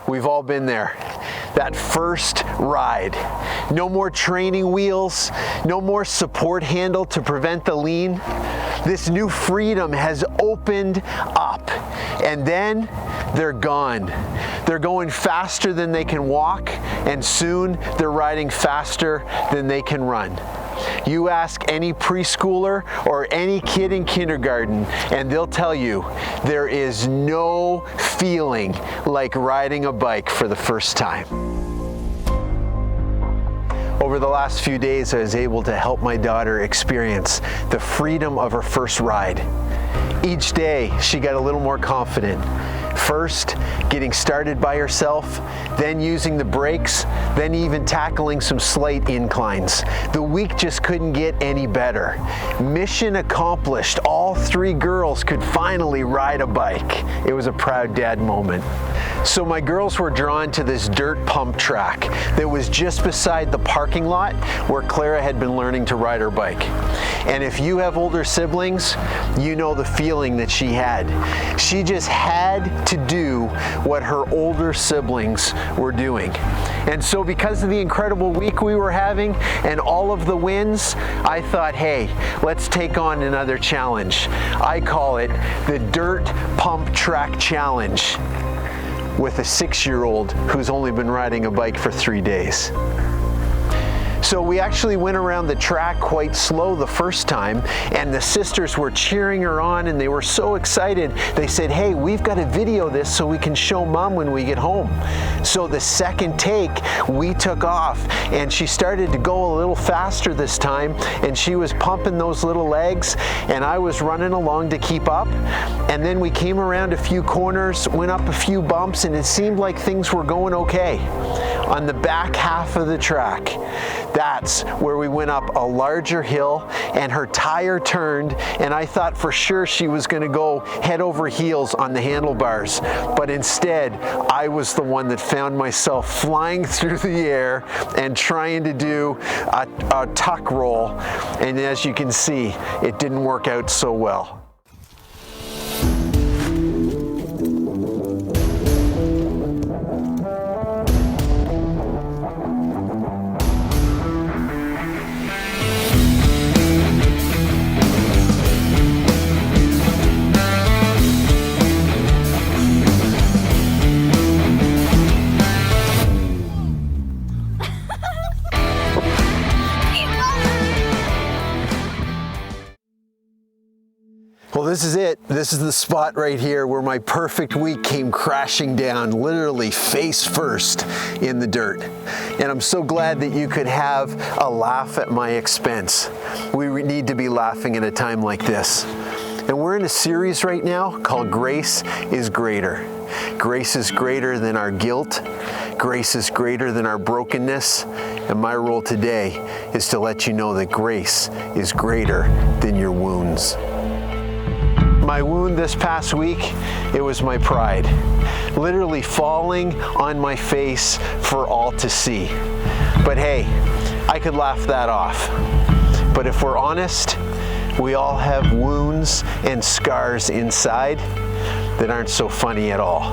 We've all been there. That first ride. No more training wheels, no more support handle to prevent the lean. This new freedom has opened up, and then they're gone. They're going faster than they can walk, and soon they're riding faster than they can run. You ask any preschooler or any kid in kindergarten, and they'll tell you there is no feeling like riding a bike for the first time. Over the last few days, I was able to help my daughter experience the freedom of her first ride. Each day, she got a little more confident. First, getting started by herself, then using the brakes, then even tackling some slight inclines. The week just couldn't get any better. Mission accomplished. All 3 girls could finally ride a bike. It was a proud dad moment. So my girls were drawn to this dirt pump track that was just beside the parking lot where Clara had been learning to ride her bike. And if you have older siblings, you know the feeling that she had. She just had to do what her older siblings were doing. And so because of the incredible week we were having and all of the wins, I thought, hey, let's take on another challenge. I call it the Dirt Pump Track Challenge, with a 6-year-old who's only been riding a bike for 3 days. So we actually went around the track quite slow the first time, and the sisters were cheering her on, and they were so excited. They said, hey, we've got to video this so we can show Mom when we get home. So the second take, we took off, and she started to go a little faster this time, and she was pumping those little legs, and I was running along to keep up. And then we came around a few corners, went up a few bumps, and it seemed like things were going okay. On the back half of the track, that's where we went up a larger hill, and her tire turned, and I thought for sure she was going to go head over heels on the handlebars, but instead I was the one that found myself flying through the air and trying to do a tuck roll, and as you can see, it didn't work out so well. Well, this is it. This is the spot right here where my perfect week came crashing down, literally face first in the dirt. And I'm so glad that you could have a laugh at my expense. We need to be laughing at a time like this. And we're in a series right now called Grace is Greater. Grace is greater than our guilt. Grace is greater than our brokenness. And my role today is to let you know that grace is greater than your wounds. My wound this past week, it was my pride. Literally falling on my face for all to see. But hey, I could laugh that off. But if we're honest, we all have wounds and scars inside that aren't so funny at all.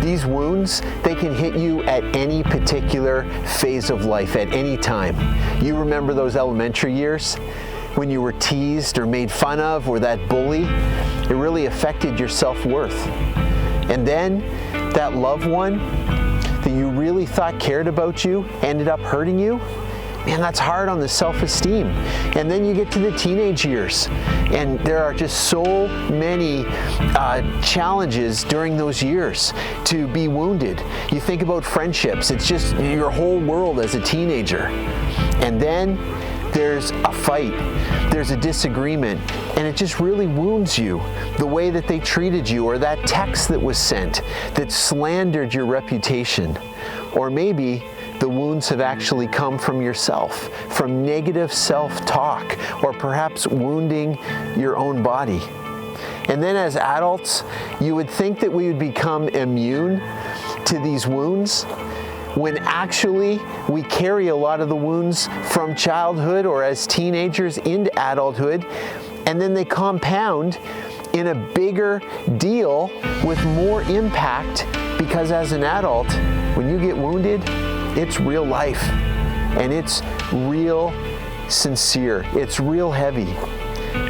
These wounds, they can hit you at any particular phase of life, at any time. You remember those elementary years? When you were teased or made fun of, or that bully, it really affected your self-worth. And then that loved one that you really thought cared about you ended up hurting you. Man, that's hard on the self-esteem. And then you get to the teenage years, and there are just so many challenges during those years to be wounded. You think about friendships, it's just your whole world as a teenager. And then there's a fight, there's a disagreement, and it just really wounds you. The way that they treated you, or that text that was sent that slandered your reputation. Or maybe the wounds have actually come from yourself, from negative self-talk, or perhaps wounding your own body. And then as adults, you would think that we would become immune to these wounds, when actually we carry a lot of the wounds from childhood or as teenagers into adulthood, and then they compound in a bigger deal with more impact, because as an adult, when you get wounded, it's real life and it's real sincere. It's real heavy.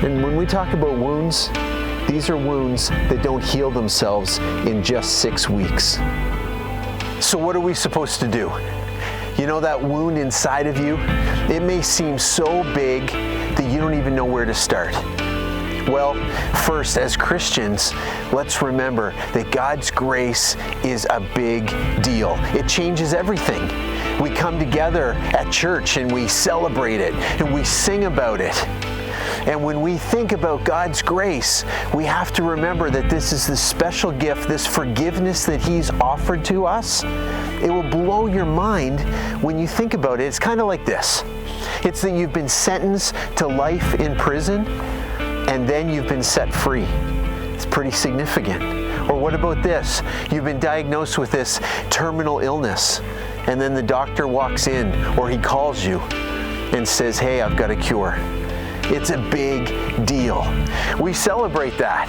And when we talk about wounds, these are wounds that don't heal themselves in just 6 weeks. So what are we supposed to do? You know, that wound inside of you, it may seem so big that you don't even know where to start. Well, first, as Christians, let's remember that God's grace is a big deal. It changes everything. We come together at church and we celebrate it and we sing about it. And when we think about God's grace, we have to remember that this is this special gift, this forgiveness that He's offered to us. It will blow your mind when you think about it. It's kind of like this. It's that you've been sentenced to life in prison, and then you've been set free. It's pretty significant. Or what about this? You've been diagnosed with this terminal illness, and then the doctor walks in, or he calls you and says, hey, I've got a cure. It's a big deal. We celebrate that.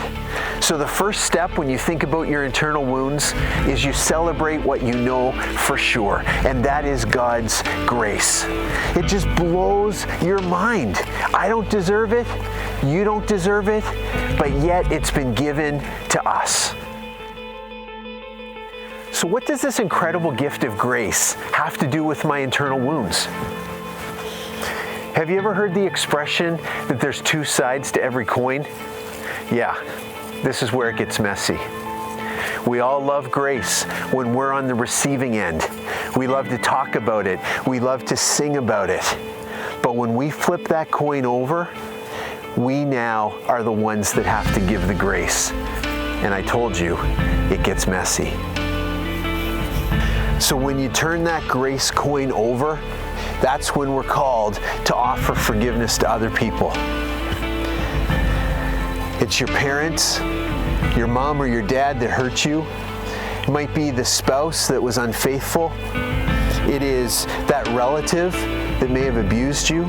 So the first step when you think about your internal wounds is you celebrate what you know for sure, and that is God's grace. It just blows your mind. I don't deserve it. You don't deserve it, but yet it's been given to us. So what does this incredible gift of grace have to do with my internal wounds? Have you ever heard the expression that there's two sides to every coin? Yeah, this is where it gets messy. We all love grace when we're on the receiving end. We love to talk about it. We love to sing about it. But when we flip that coin over, we now are the ones that have to give the grace. And I told you, it gets messy. So when you turn that grace coin over, that's when we're called to offer forgiveness to other people. It's your parents, your mom or your dad that hurt you. It might be the spouse that was unfaithful. It is that relative that may have abused you.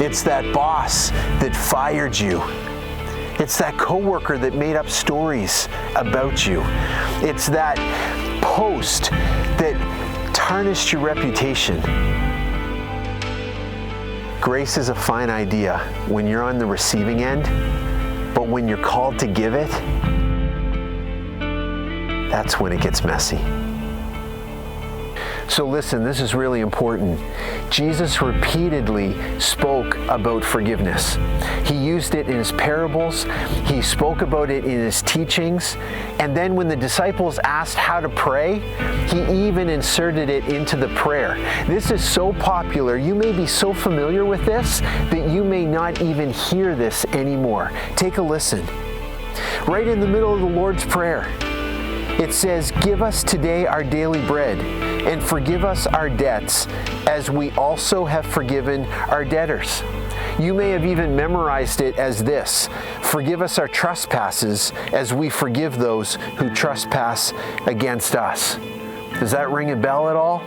It's that boss that fired you. It's that coworker that made up stories about you. It's that post that tarnished your reputation. Grace is a fine idea when you're on the receiving end, but when you're called to give it, that's when it gets messy. So listen, this is really important. Jesus repeatedly spoke about forgiveness. He used it in his parables. He spoke about it in his teachings. And then when the disciples asked how to pray, he even inserted it into the prayer. This is so popular. You may be so familiar with this that you may not even hear this anymore. Take a listen. Right in the middle of the Lord's Prayer, it says, "Give us today our daily bread, and forgive us our debts, as we also have forgiven our debtors." You may have even memorized it as this: "Forgive us our trespasses, as we forgive those who trespass against us." Does that ring a bell at all?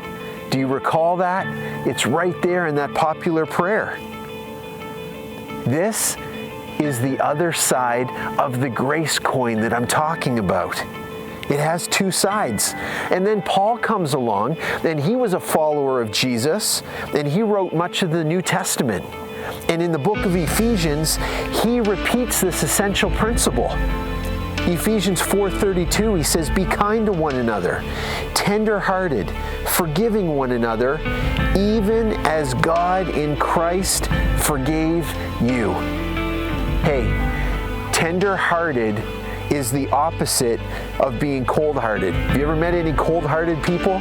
Do you recall that? It's right there in that popular prayer. This is the other side of the grace coin that I'm talking about. It has two sides. And then Paul comes along, and he was a follower of Jesus, and he wrote much of the New Testament. And in the book of Ephesians, he repeats this essential principle. Ephesians 4:32, he says, "Be kind to one another, tender-hearted, forgiving one another, even as God in Christ forgave you." Hey, tender-hearted is the opposite of being cold-hearted. Have you ever met any cold-hearted people?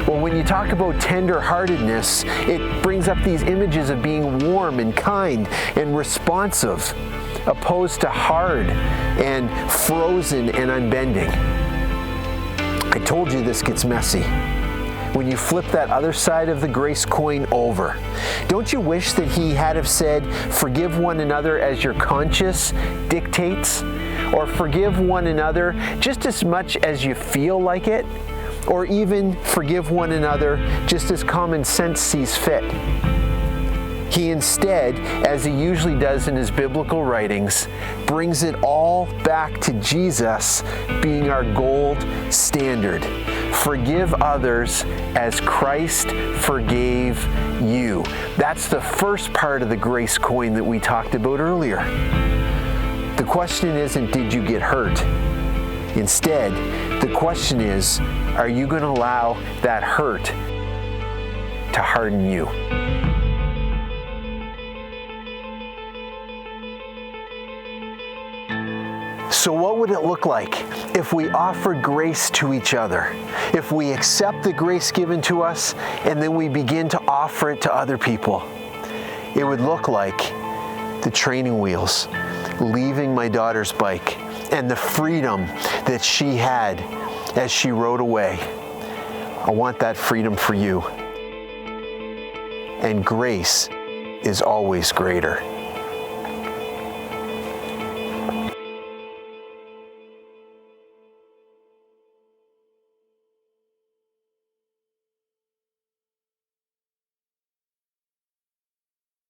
Well, when you talk about tender-heartedness, it brings up these images of being warm and kind and responsive, opposed to hard and frozen and unbending. I told you this gets messy when you flip that other side of the grace coin over. Don't you wish that he had have said, "Forgive one another as your conscience dictates," or "Forgive one another just as much as you feel like it," or even "Forgive one another just as common sense sees fit"? He instead, as he usually does in his biblical writings, brings it all back to Jesus being our gold standard. Forgive others as Christ forgave you. That's the first part of the grace coin that we talked about earlier. The question isn't, did you get hurt? Instead, the question is, are you going to allow that hurt to harden you? So what would it look like if we offered grace to each other? If we accept the grace given to us and then we begin to offer it to other people? It would look like the training wheels, leaving my daughter's bike, and the freedom that she had as she rode away. I want that freedom for you. And grace is always greater.